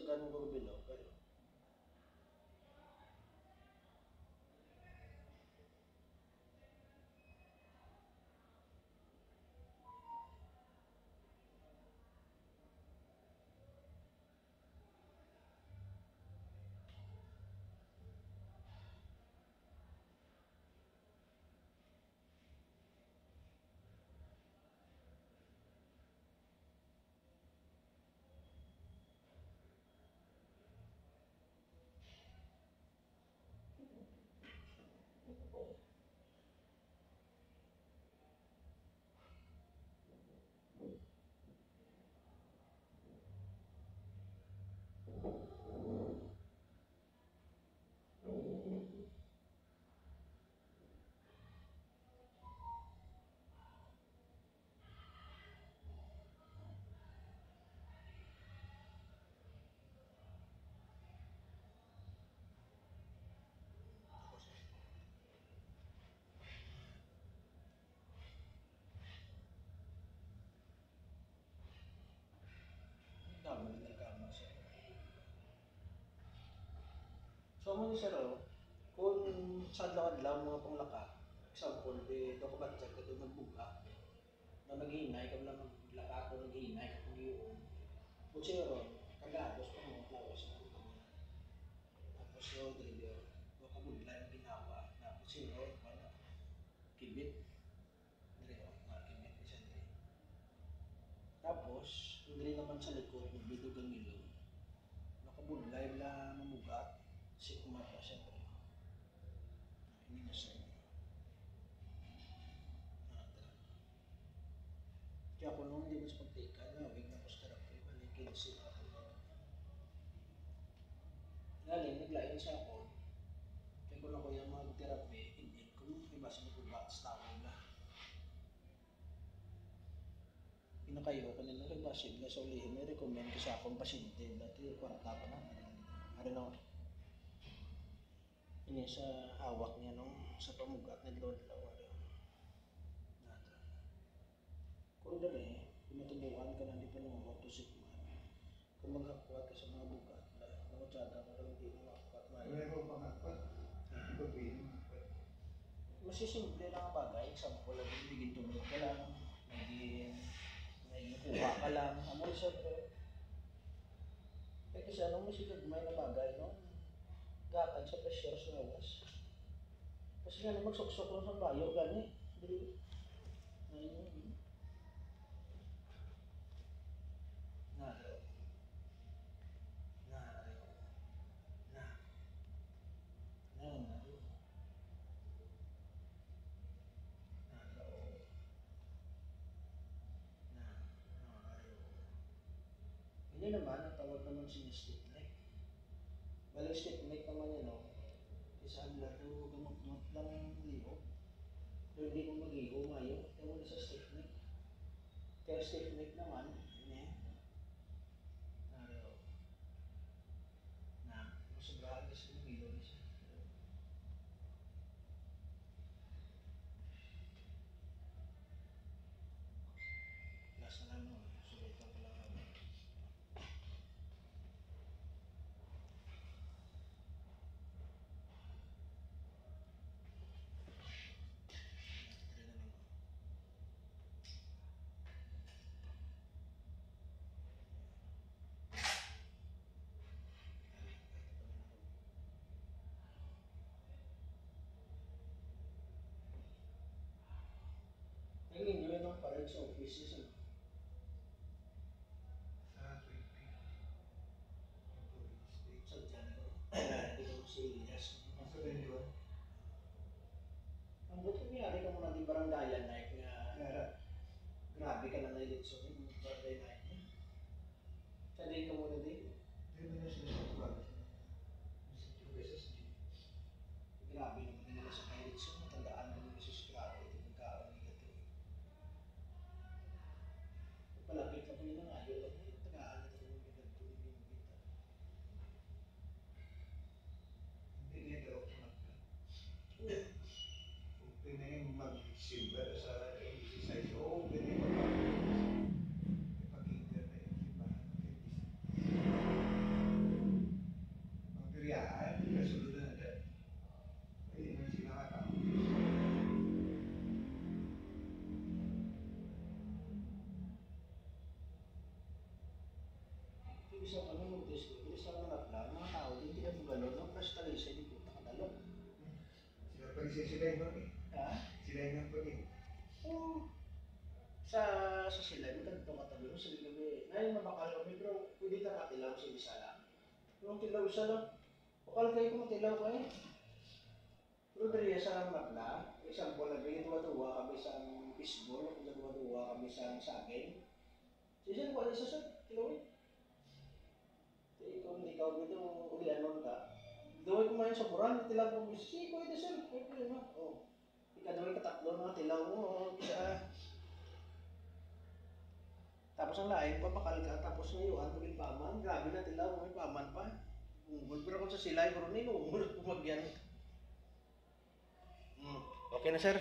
Ganun ko bilo, pero dami na nagkama siya. So, mo ni sir, kung saan lang mga panglaka, example, dokumentsa ka ito magbuka, na naghihinay ka lang maglaka ko, naghihinay ka kung yun. Kung sir, kagados pa mga lawas na ito niya. Tapos yun, dito, makabudla yung ginawa. Tapos sir, kibit. Dito, kibit siya dito. Tapos, hindi naman sa likod, nagbidog ang ilong. Nakabudlay na mamugat, si kumata siya dito. Ini na siya. Kaya ako nung hindi ko sa pagtika na, wig na post-therapy, balikin siya ako. Galing, naglain siya ako. Kaya ko na ko yung mag-therapy, hindi ko may basa na bugat sa tao na. Pinakayo ko nila rin basa na sa ulihin, may recommend ko sa akong pasyente, dati kwarta pa na. I don't know. Ini sa hawak niya nung sa pamugat na Lord lang. Kung dali, kung matubuhan ka na di pa naman autosikman, kung maghakwat ka sa mga bugat, nakatsaga mo lang hindi mo makakwat na yun. Pero pangakwat, ito pwede makakwat. Masisimple lang ang bagay, example lang, bigin tumulog ka lang, naging kuha ka lang, amoy siyempre. Eh kasi anong masigagmay na bagay, no? Gatag sa pressure sa lawas. Kasi nga na magsuksok lang sa bayo, gani. Dili. Hindi naman, ang tawag naman siya stick neck. Walang stick neck naman yun, no? Isa nila ito, gamot-gamot lang liho. Pero hindi mo mag-iho, mayo. Ito mo na sa stick neck. Kaya stick neck naman, masobrahan kasi ng ilo niya. Last na lang, no? Sulitan ko lang ako. Tingin nyo yun ang parang sa offices, ano? Sa 20. Sa dyan ko. Ito si Elias. Nasa 21. Ang buto nangyari ka muna di barangayan night nga grabe ka na na-eleksyon yung barangay night niya. Sanay ka muna din. Hindi mo na sila sa bagas. nagsisilay nun eh. Ha? Silay ng pag eh. Oo. Sa sila, may ganito katabi mo, sabi gabi, ay mabakal kami, pero pwede ka katilaw sa isa lang. Yung tilaw isa lang, bakal kayo kung tilaw kayo. Pero dali sa magla, isang bola, bigyan duwa-duwa kami sa baseball, kung duwa-duwa kami sa saging. Siya ko, ano isa sa tilaw eh. Kung ikaw dito, ulian nun ka. Duway kumain sa buran, tilaw mo, si pwede sir, pwede na. Oh. Ikaduloy katatlo na tilaw mo, isa. Tapos ang lain, papakal ka, tapos ngayuan, tuloy paman, grabe na tilaw, may paman pa. Pero kung sa silay, pero ninumulot kumagyan. Okay na sir.